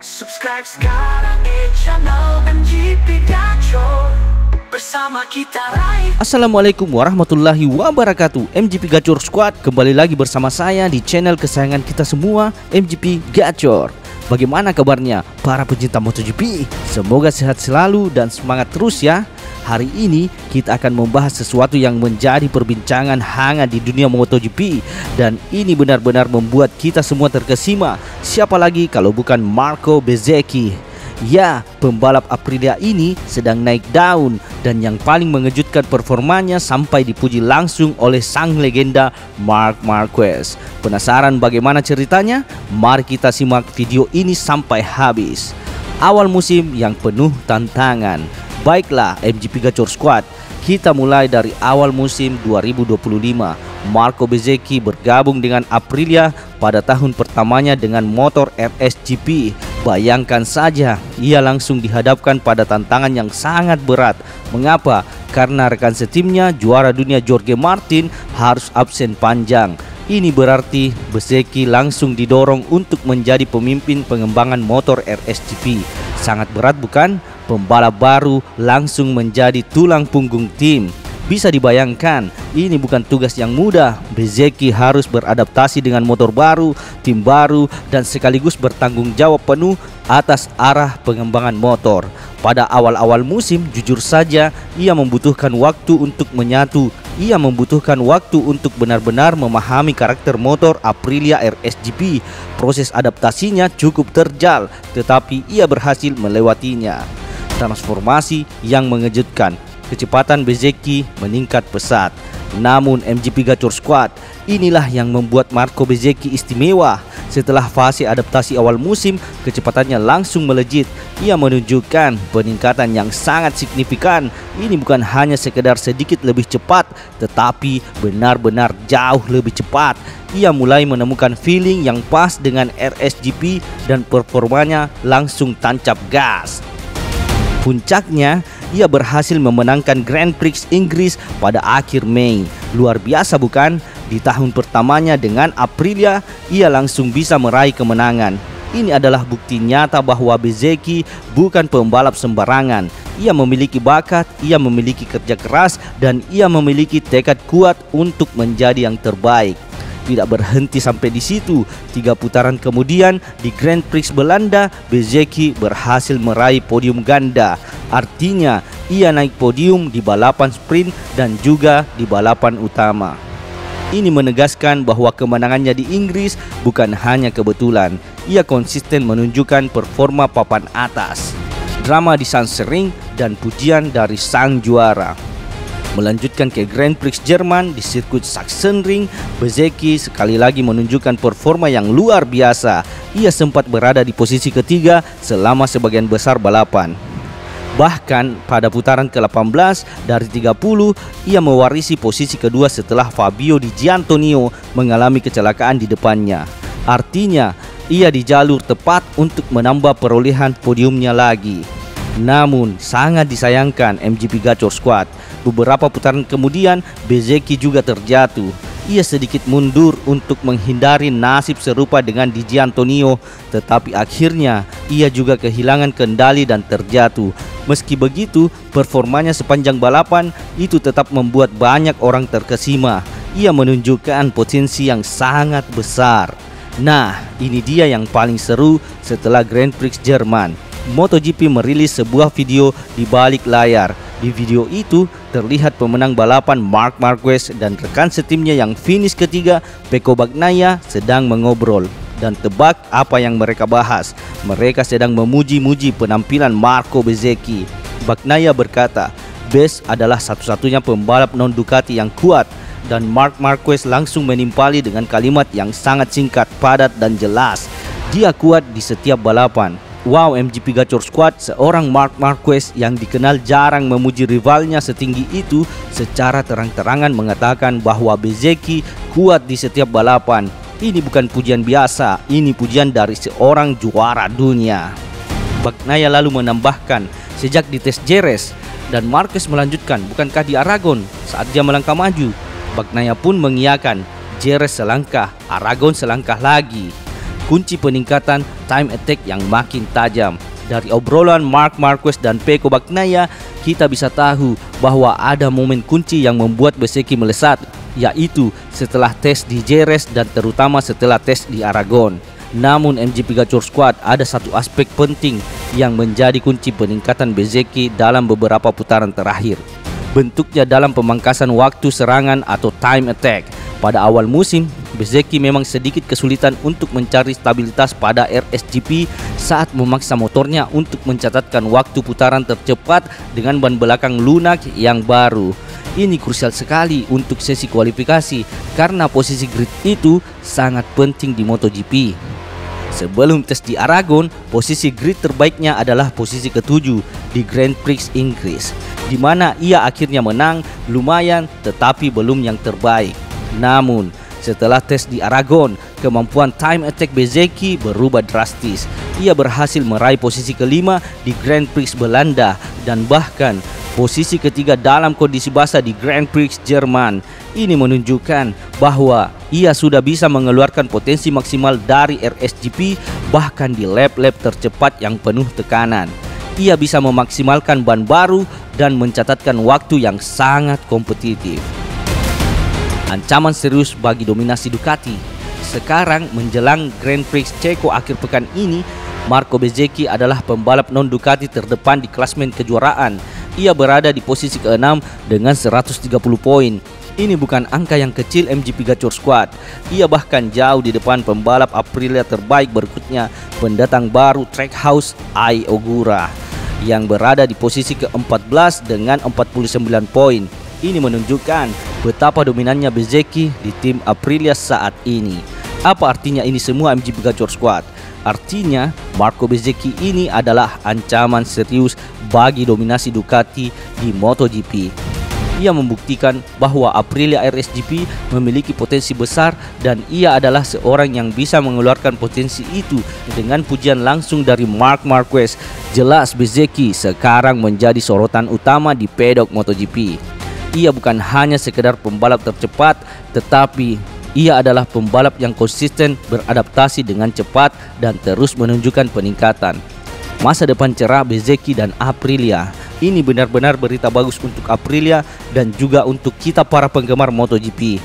Subscribe sekarang di channel MGP Gacor. Bersama kita raih. Assalamualaikum warahmatullahi wabarakatuh. MGP Gacor Squad kembali lagi bersama saya di channel kesayangan kita semua, MGP Gacor. Bagaimana kabarnya para pecinta MotoGP? Semoga sehat selalu dan semangat terus ya. Hari ini kita akan membahas sesuatu yang menjadi perbincangan hangat di dunia MotoGP, dan ini benar-benar membuat kita semua terkesima. Siapa lagi kalau bukan Marco Bezzecchi? Ya, pembalap Aprilia ini sedang naik daun, dan yang paling mengejutkan performanya sampai dipuji langsung oleh sang legenda Marc Marquez. Penasaran bagaimana ceritanya? Mari kita simak video ini sampai habis. Awal musim yang penuh tantangan. Baiklah MGP Gacor Squad, kita mulai dari awal musim 2025. Marco Bezzecchi bergabung dengan Aprilia pada tahun pertamanya dengan motor RSGP. Bayangkan saja, ia langsung dihadapkan pada tantangan yang sangat berat. Mengapa? Karena rekan setimnya juara dunia Jorge Martin harus absen panjang. Ini berarti Bezzecchi langsung didorong untuk menjadi pemimpin pengembangan motor RSGP. Sangat berat bukan? Pembalap baru langsung menjadi tulang punggung tim. Bisa dibayangkan, ini bukan tugas yang mudah. Bezzecchi harus beradaptasi dengan motor baru, tim baru, dan sekaligus bertanggung jawab penuh atas arah pengembangan motor. Pada awal-awal musim, jujur saja, ia membutuhkan waktu untuk menyatu. Ia membutuhkan waktu untuk benar-benar memahami karakter motor Aprilia RSGP. Proses adaptasinya cukup terjal, tetapi ia berhasil melewatinya. Transformasi yang mengejutkan, kecepatan Bezzecchi meningkat pesat. Namun MGP Gacor Squad, inilah yang membuat Marco Bezzecchi istimewa. Setelah fase adaptasi awal musim, kecepatannya langsung melejit. Ia menunjukkan peningkatan yang sangat signifikan. Ini bukan hanya sekedar sedikit lebih cepat, tetapi benar-benar jauh lebih cepat. Ia mulai menemukan feeling yang pas dengan RSGP dan performanya langsung tancap gas. Puncaknya, ia berhasil memenangkan Grand Prix Inggris pada akhir Mei. Luar biasa bukan? Di tahun pertamanya dengan Aprilia, ia langsung bisa meraih kemenangan. Ini adalah bukti nyata bahwa Bezzecchi bukan pembalap sembarangan. Ia memiliki bakat, ia memiliki kerja keras, dan ia memiliki tekad kuat untuk menjadi yang terbaik. Tidak berhenti sampai di situ. 3 putaran kemudian di Grand Prix Belanda, Bezzecchi berhasil meraih podium ganda. Artinya ia naik podium di balapan sprint dan juga di balapan utama. Ini menegaskan bahwa kemenangannya di Inggris bukan hanya kebetulan. Ia konsisten menunjukkan performa papan atas. Drama di Sachsenring dan pujian dari sang juara. Melanjutkan ke Grand Prix Jerman di sirkuit Sachsenring, Bezzecchi sekali lagi menunjukkan performa yang luar biasa. Ia sempat berada di posisi ketiga selama sebagian besar balapan. Bahkan pada putaran ke-18 dari 30, ia mewarisi posisi kedua setelah Fabio Di Giannantonio mengalami kecelakaan di depannya. Artinya, ia di jalur tepat untuk menambah perolehan podiumnya lagi. Namun sangat disayangkan MGP Gacor Squad, beberapa putaran kemudian Bezzecchi juga terjatuh. Ia sedikit mundur untuk menghindari nasib serupa dengan Di Giannantonio, tetapi akhirnya ia juga kehilangan kendali dan terjatuh. Meski begitu, performanya sepanjang balapan itu tetap membuat banyak orang terkesima. Ia menunjukkan potensi yang sangat besar. Nah, ini dia yang paling seru setelah Grand Prix Jerman. MotoGP merilis sebuah video di balik layar. Di video itu terlihat pemenang balapan Marc Marquez dan rekan setimnya yang finish ketiga, Pecco Bagnaia, sedang mengobrol. Dan tebak apa yang mereka bahas? Mereka sedang memuji-muji penampilan Marco Bezzecchi. Bagnaia berkata, "Bez adalah satu-satunya pembalap non Ducati yang kuat." Dan Marc Marquez langsung menimpali dengan kalimat yang sangat singkat, padat, dan jelas. "Dia kuat di setiap balapan." Wow, MGP Gacor Squad, seorang Marc Marquez yang dikenal jarang memuji rivalnya setinggi itu secara terang-terangan mengatakan bahwa Bezzecchi kuat di setiap balapan. Ini bukan pujian biasa, ini pujian dari seorang juara dunia. Bagnaia lalu menambahkan, sejak di tes Jerez, dan Marquez melanjutkan, bukankah di Aragon saat dia melangkah maju? Bagnaia pun mengiyakan, Jerez selangkah, Aragon selangkah lagi. kunci peningkatan time attack yang makin tajam. Dari obrolan Marc Marquez dan Pecco Bagnaia, kita bisa tahu bahwa ada momen kunci yang membuat Bezzecchi melesat, yaitu setelah tes di Jerez dan terutama setelah tes di Aragon. Namun MGP Gacor Squad, ada satu aspek penting yang menjadi kunci peningkatan Bezzecchi dalam beberapa putaran terakhir. Bentuknya dalam pemangkasan waktu serangan atau time attack. Pada awal musim, Bezzecchi memang sedikit kesulitan untuk mencari stabilitas pada RSGP saat memaksa motornya untuk mencatatkan waktu putaran tercepat dengan ban belakang lunak yang baru. Ini krusial sekali untuk sesi kualifikasi karena posisi grid itu sangat penting di MotoGP. Sebelum tes di Aragon, posisi grid terbaiknya adalah posisi ke-7 di Grand Prix Inggris, di mana ia akhirnya menang lumayan tetapi belum yang terbaik. Namun, setelah tes di Aragon, kemampuan time attack Bezzecchi berubah drastis. Ia berhasil meraih posisi ke-5 di Grand Prix Belanda dan bahkan posisi ke-3 dalam kondisi basah di Grand Prix Jerman. Ini menunjukkan bahwa ia sudah bisa mengeluarkan potensi maksimal dari RSGP bahkan di lap-lap tercepat yang penuh tekanan. Ia bisa memaksimalkan ban baru dan mencatatkan waktu yang sangat kompetitif. Ancaman serius bagi dominasi Ducati. Sekarang menjelang Grand Prix Ceko akhir pekan ini, Marco Bezzecchi adalah pembalap non-Ducati terdepan di klasmen kejuaraan. Ia berada di posisi ke-6 dengan 130 poin. Ini bukan angka yang kecil MGP Gacor Squad. Ia bahkan jauh di depan pembalap Aprilia terbaik berikutnya, pendatang baru Trackhouse Ai Ogura, yang berada di posisi ke-14 dengan 49 poin. Ini menunjukkan betapa dominannya Bezzecchi di tim Aprilia saat ini. Apa artinya ini semua MGP Gacor Squad? Artinya Marco Bezzecchi ini adalah ancaman serius bagi dominasi Ducati di MotoGP. Ia membuktikan bahwa Aprilia RSGP memiliki potensi besar dan ia adalah seorang yang bisa mengeluarkan potensi itu. Dengan pujian langsung dari Marc Marquez, jelas Bezzecchi sekarang menjadi sorotan utama di pedok MotoGP. Ia bukan hanya sekedar pembalap tercepat, tetapi ia adalah pembalap yang konsisten beradaptasi dengan cepat dan terus menunjukkan peningkatan. Masa depan cerah Bezzecchi dan Aprilia. Ini benar-benar berita bagus untuk Aprilia dan juga untuk kita para penggemar MotoGP.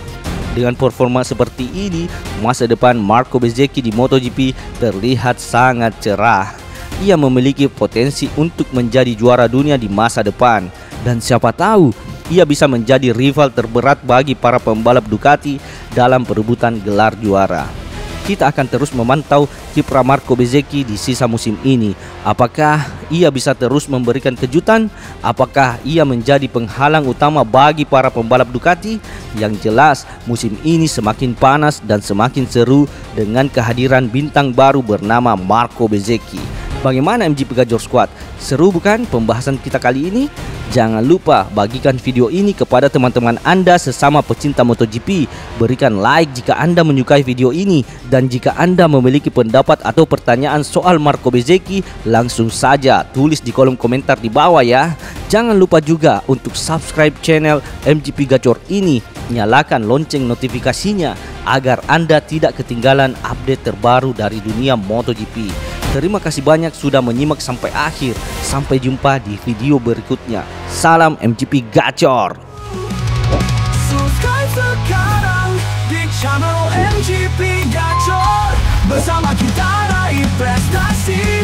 Dengan performa seperti ini, masa depan Marco Bezzecchi di MotoGP terlihat sangat cerah. Ia memiliki potensi untuk menjadi juara dunia di masa depan. Dan siapa tahu, ia bisa menjadi rival terberat bagi para pembalap Ducati dalam perebutan gelar juara. Kita akan terus memantau kiprah Marco Bezzecchi di sisa musim ini. Apakah ia bisa terus memberikan kejutan? Apakah ia menjadi penghalang utama bagi para pembalap Ducati? Yang jelas, musim ini semakin panas dan semakin seru dengan kehadiran bintang baru bernama Marco Bezzecchi. Bagaimana MGP Gacor Squad? Seru bukan pembahasan kita kali ini? Jangan lupa bagikan video ini kepada teman-teman Anda sesama pecinta MotoGP. Berikan like jika Anda menyukai video ini. Dan jika Anda memiliki pendapat atau pertanyaan soal Marco Bezzecchi, langsung saja tulis di kolom komentar di bawah ya. Jangan lupa juga untuk subscribe channel MGP Gacor ini. Nyalakan lonceng notifikasinya agar Anda tidak ketinggalan update terbaru dari dunia MotoGP. Terima kasih banyak sudah menyimak sampai akhir. Sampai jumpa di video berikutnya. Salam MGP Gacor. Subscribe sekarang di channel MGP Gacor. Bersama kita raih prestasi.